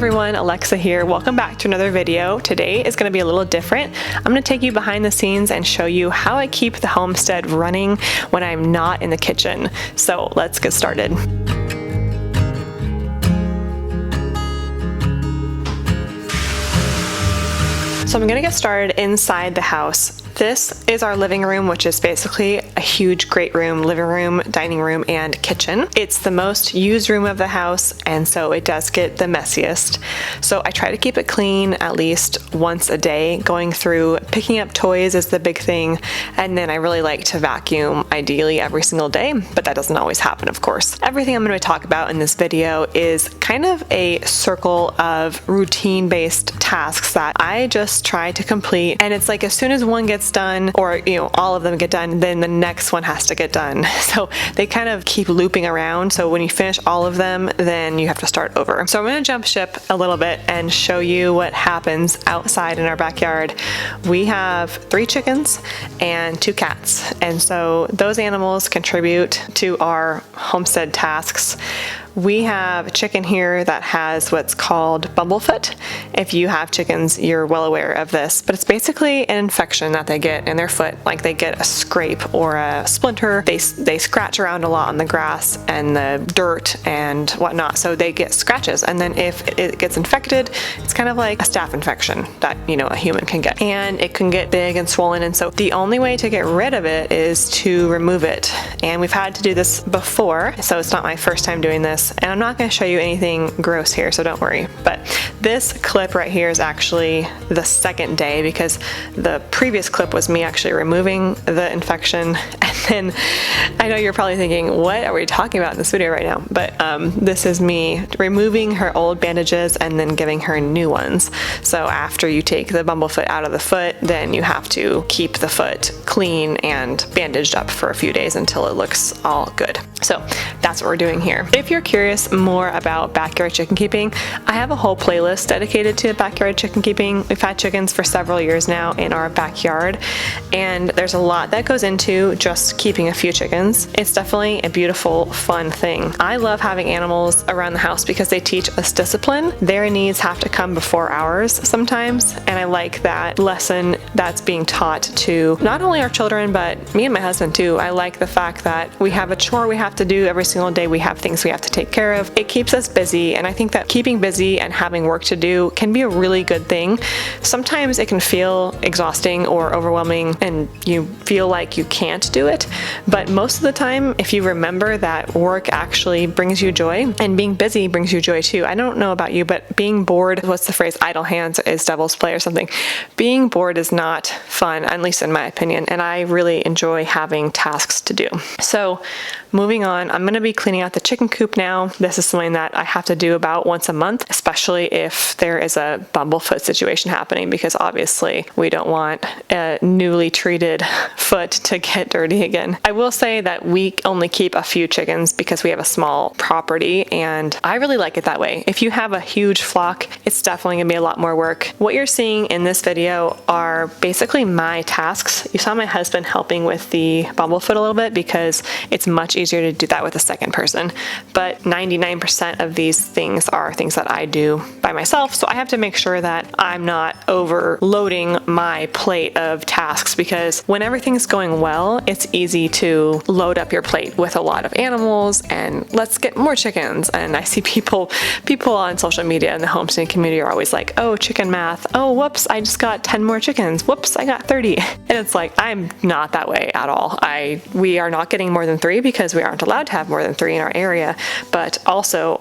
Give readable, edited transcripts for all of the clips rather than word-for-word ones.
everyone, Alexa here. Welcome back to another video. Today is going to be a little different. I'm going to take you behind the scenes and show you how I keep the homestead running when I'm not in the kitchen. So let's get started. So I'm going to get started inside the house. This is our living room, which is basically a huge great room, living room, dining room, and kitchen. It's the most used room of the house, and so it does get the messiest. So I try to keep it clean at least once a day. Going through, picking up toys is the big thing, and then I really like to vacuum ideally every single day, but that doesn't always happen, of course. Everything I'm going to talk about in this video is kind of a circle of routine-based tasks that I just try to complete, and it's like as soon as one gets done, or all of them get done, then the next one has to get done. So they kind of keep looping around. So when you finish all of them, then you have to start over. So I'm going to jump ship a little bit and show you what happens outside in our backyard. We have 3 chickens and 2 cats, and so those animals contribute to our homestead tasks. We have a chicken here that has what's called bumblefoot. If you have chickens, you're well aware of this, but it's basically an infection that they get in their foot, like they get a scrape or a splinter. They scratch around a lot on the grass and the dirt and whatnot, so they get scratches, and then if it gets infected, it's kind of like a staph infection that a human can get, and it can get big and swollen, and so the only way to get rid of it is to remove it. And we've had to do this before, so it's not my first time doing this. And I'm not going to show you anything gross here, so don't worry. But this clip right here is actually the second day, because the previous clip was me actually removing the infection. And then I know you're probably thinking, what are we talking about in this video right now? But this is me removing her old bandages and then giving her new ones. So after you take the bumblefoot out of the foot, then you have to keep the foot clean and bandaged up for a few days until it looks all good. So that's what we're doing here. If you're curious more about backyard chicken keeping, I have a whole playlist dedicated to backyard chicken keeping. We've had chickens for several years now in our backyard, and there's a lot that goes into just keeping a few chickens. It's definitely a beautiful, fun thing. I love having animals around the house because they teach us discipline. Their needs have to come before ours sometimes, and I like that lesson that's being taught to not only our children, but me and my husband too. I like the fact that we have a chore we have to do every single day. We have things we have to take care of. It keeps us busy, and I think that keeping busy and having work to do can be a really good thing. Sometimes it can feel exhausting or overwhelming and you feel like you can't do it, but most of the time, if you remember that work actually brings you joy, and being busy brings you joy too. I don't know about you, but being bored, what's the phrase, idle hands is devil's play or something. Being bored is not fun, at least in my opinion, and I really enjoy having tasks to do. So moving on, I'm going to be cleaning out the chicken coop now. This is something that I have to do about once a month, especially if there is a bumblefoot situation happening, because obviously we don't want a newly treated foot to get dirty again. I will say that we only keep a few chickens because we have a small property, and I really like it that way. If you have a huge flock, it's definitely going to be a lot more work. What you're seeing in this video are basically my tasks. You saw my husband helping with the bumblefoot a little bit because it's much easier to do that with a second person, but 99% of these things are things that I do by myself, so I have to make sure that I'm not overloading my plate of tasks, because when everything's going well, it's easy to load up your plate with a lot of animals and let's get more chickens. And I see people on social media in the homesteading community are always like, oh, chicken math, oh, whoops, I just got 10 more chickens, whoops, I got 30. And it's like, I'm not that way at all. We are not getting more than 3 because we aren't allowed to have more than 3 in our area, but also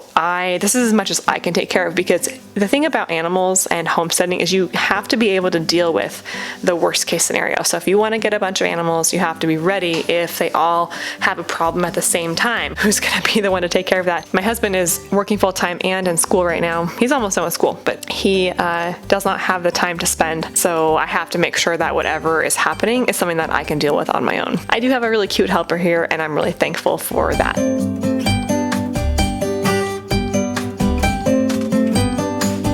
this is as much as I can take care of, because the thing about animals and homesteading is you have to be able to deal with the worst case scenario. So if you want to get a bunch of animals, you have to be ready if they all have a problem at the same time. Who's going to be the one to take care of that? My husband is working full-time and in school right now. He's almost done with school, but he does not have the time to spend, so I have to make sure that whatever is happening is something that I can deal with on my own. I do have a really cute helper here, and I'm really thankful for that.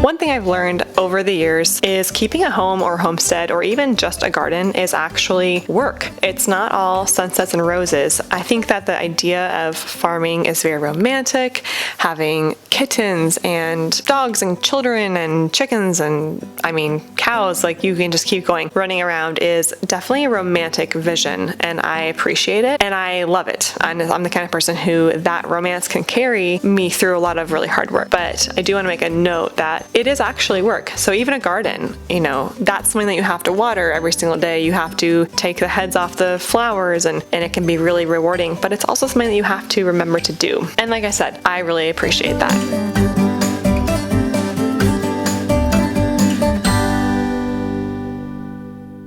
One thing I've learned over the years is keeping a home or homestead or even just a garden is actually work. It's not all sunsets and roses. I think that the idea of farming is very romantic, having kittens and dogs and children and chickens and cows, like you can just keep going. Running around is definitely a romantic vision and I appreciate it and I love it. And I'm the kind of person who that romance can carry me through a lot of really hard work. But I do want to make a note that it is actually work. So even a garden, that's something that you have to water every single day. You have to take the heads off the flowers and it can be really rewarding, but it's also something that you have to remember to do. And like I said, I really appreciate that.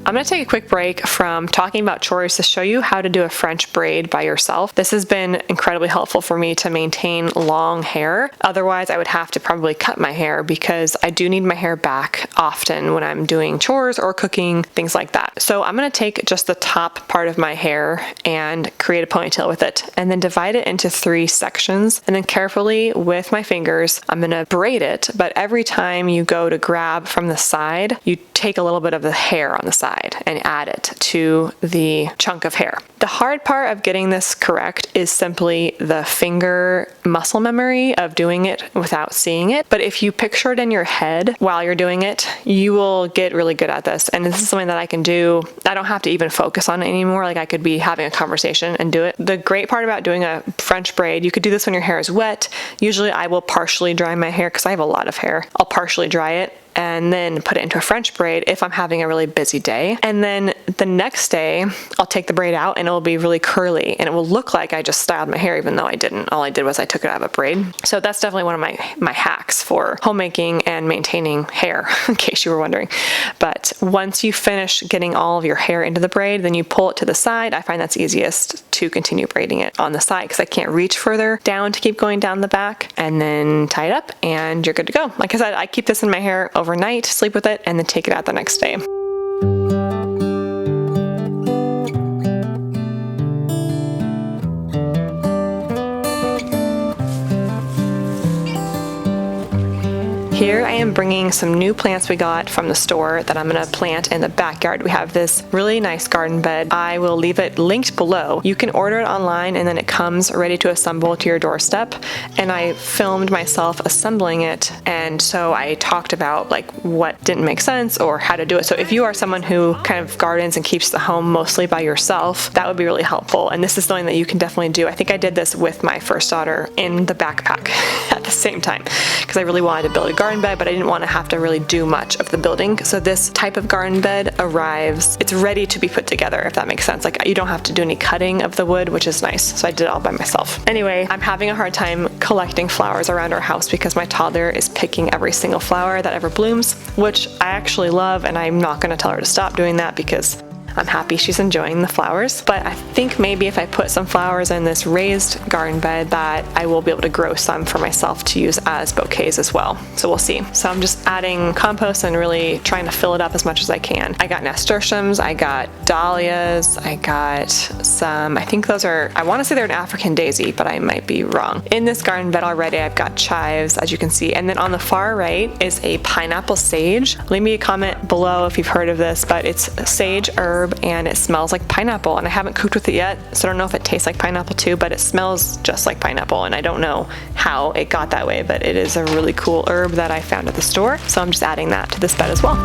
I'm going to take a quick break from talking about chores to show you how to do a French braid by yourself. This has been incredibly helpful for me to maintain long hair. Otherwise, I would have to probably cut my hair because I do need my hair back often when I'm doing chores or cooking, things like that. So I'm going to take just the top part of my hair and create a ponytail with it and then divide it into 3 sections. And then carefully with my fingers, I'm going to braid it. But every time you go to grab from the side, you take a little bit of the hair on the side and add it to the chunk of hair. The hard part of getting this correct is simply the finger muscle memory of doing it without seeing it. But if you picture it in your head while you're doing it, you will get really good at this. And this is something that I can do. I don't have to even focus on it anymore. Like I could be having a conversation and do it. The great part about doing a French braid, you could do this when your hair is wet. Usually I will partially dry my hair because I have a lot of hair. I'll partially dry it and then put it into a French braid if I'm having a really busy day. And then the next day, I'll take the braid out and it will be really curly and it will look like I just styled my hair even though I didn't. All I did was I took it out of a braid. So that's definitely one of my hacks for homemaking and maintaining hair, in case you were wondering. But once you finish getting all of your hair into the braid, then you pull it to the side. I find that's easiest to continue braiding it on the side because I can't reach further down to keep going down the back, and then tie it up and you're good to go. Like I said, I keep this in my hair overnight, sleep with it, and then take it out the next day. Here I am bringing some new plants we got from the store that I'm going to plant in the backyard. We have this really nice garden bed. I will leave it linked below. You can order it online and then it comes ready to assemble to your doorstep. And I filmed myself assembling it, and so I talked about like what didn't make sense or how to do it. So if you are someone who kind of gardens and keeps the home mostly by yourself, that would be really helpful. And this is something that you can definitely do. I think I did this with my first daughter in the backpack at the same time because I really wanted to build a garden bed, but I didn't want to have to really do much of the building. So this type of garden bed arrives, it's ready to be put together, if that makes sense. Like you don't have to do any cutting of the wood, which is nice. So I did it all by myself. Anyway, I'm having a hard time collecting flowers around our house because my toddler is picking every single flower that ever blooms, which I actually love, and I'm not going to tell her to stop doing that because I'm happy she's enjoying the flowers. But I think maybe if I put some flowers in this raised garden bed that I will be able to grow some for myself to use as bouquets as well. So we'll see. So I'm just adding compost and really trying to fill it up as much as I can. I got nasturtiums, I got dahlias, I got some, I think those are, I want to say they're an African daisy, but I might be wrong. In this garden bed already, I've got chives, as you can see. And then on the far right is a pineapple sage. Leave me a comment below if you've heard of this, but it's sage herb and it smells like pineapple, and I haven't cooked with it yet, so I don't know if it tastes like pineapple too, but it smells just like pineapple, and I don't know how it got that way, but it is a really cool herb that I found at the store, so I'm just adding that to this bed as well.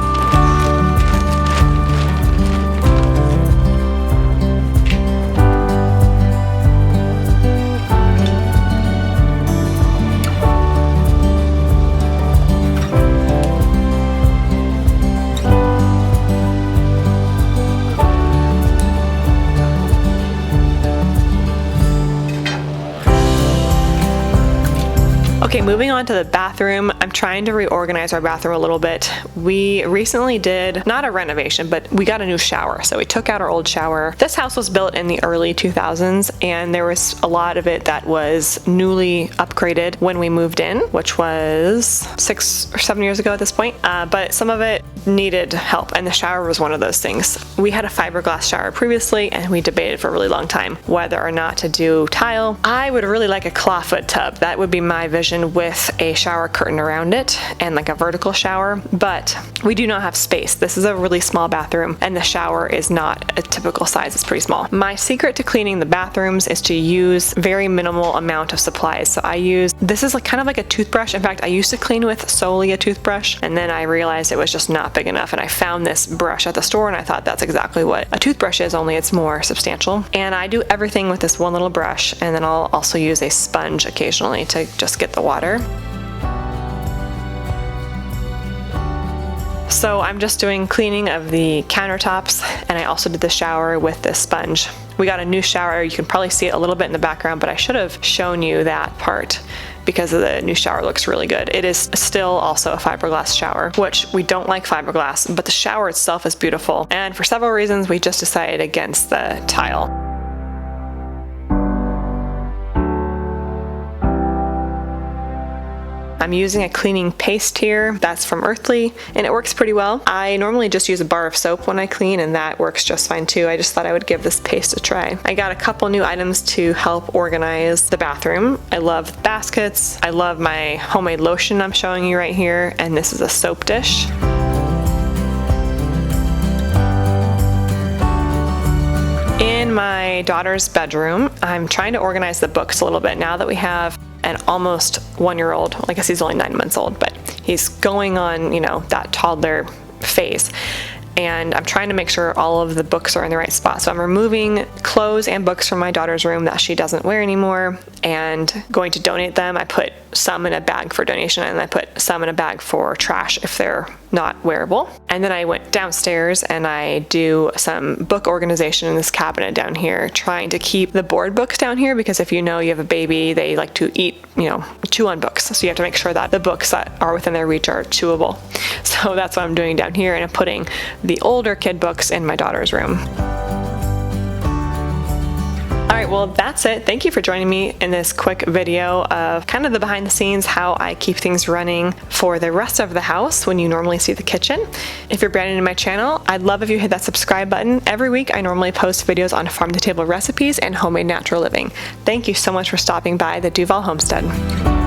Okay, moving on to the bathroom. I'm trying to reorganize our bathroom a little bit. We recently did, not a renovation, but we got a new shower. So we took out our old shower. This house was built in the early 2000s, and there was a lot of it that was newly upgraded when we moved in, which was 6 or 7 years ago at this point. But some of it needed help, and the shower was one of those things. We had a fiberglass shower previously, and we debated for a really long time whether or not to do tile. I would really like a clawfoot tub. That would be my vision, with a shower curtain around it and like a vertical shower, but we do not have space. This is a really small bathroom, and the shower is not a typical size. It's pretty small. My secret to cleaning the bathrooms is to use very minimal amount of supplies. So I use, this is like kind of like a toothbrush. In fact, I used to clean with solely a toothbrush, and then I realized it was just not big enough, and I found this brush at the store, and I thought that's exactly what a toothbrush is, only it's more substantial. And I do everything with this one little brush, and then I'll also use a sponge occasionally to just get the water. So I'm just doing cleaning of the countertops, and I also did the shower with this sponge. We got a new shower. You can probably see it a little bit in the background, but I should have shown you that part because the new shower looks really good. It is still also a fiberglass shower, which we don't like fiberglass, but the shower itself is beautiful. And for several reasons, we just decided against the tile. I'm using a cleaning paste here. That's from Earthly, and it works pretty well. I normally just use a bar of soap when I clean, and that works just fine too. I just thought I would give this paste a try. I got a couple new items to help organize the bathroom. I love baskets. I love my homemade lotion I'm showing you right here, and this is a soap dish. In my daughter's bedroom, I'm trying to organize the books a little bit now that we have an almost 1-year-old. I guess he's only 9 months old, but he's going on, you know, that toddler phase. And I'm trying to make sure all of the books are in the right spot. So I'm removing clothes and books from my daughter's room that she doesn't wear anymore and going to donate them. I put some in a bag for donation, and I put some in a bag for trash if they're not wearable. And then I went downstairs and I do some book organization in this cabinet down here, trying to keep the board books down here, because if you know you have a baby, they like to eat, you know, chew on books. So you have to make sure that the books that are within their reach are chewable. So that's what I'm doing down here, and I'm putting the older kid books in my daughter's room. Alright, well that's it. Thank you for joining me in this quick video of kind of the behind the scenes, how I keep things running for the rest of the house when you normally see the kitchen. If you're brand new to my channel, I'd love if you hit that subscribe button. Every week I normally post videos on farm to table recipes and homemade natural living. Thank you so much for stopping by the Duvall Homestead.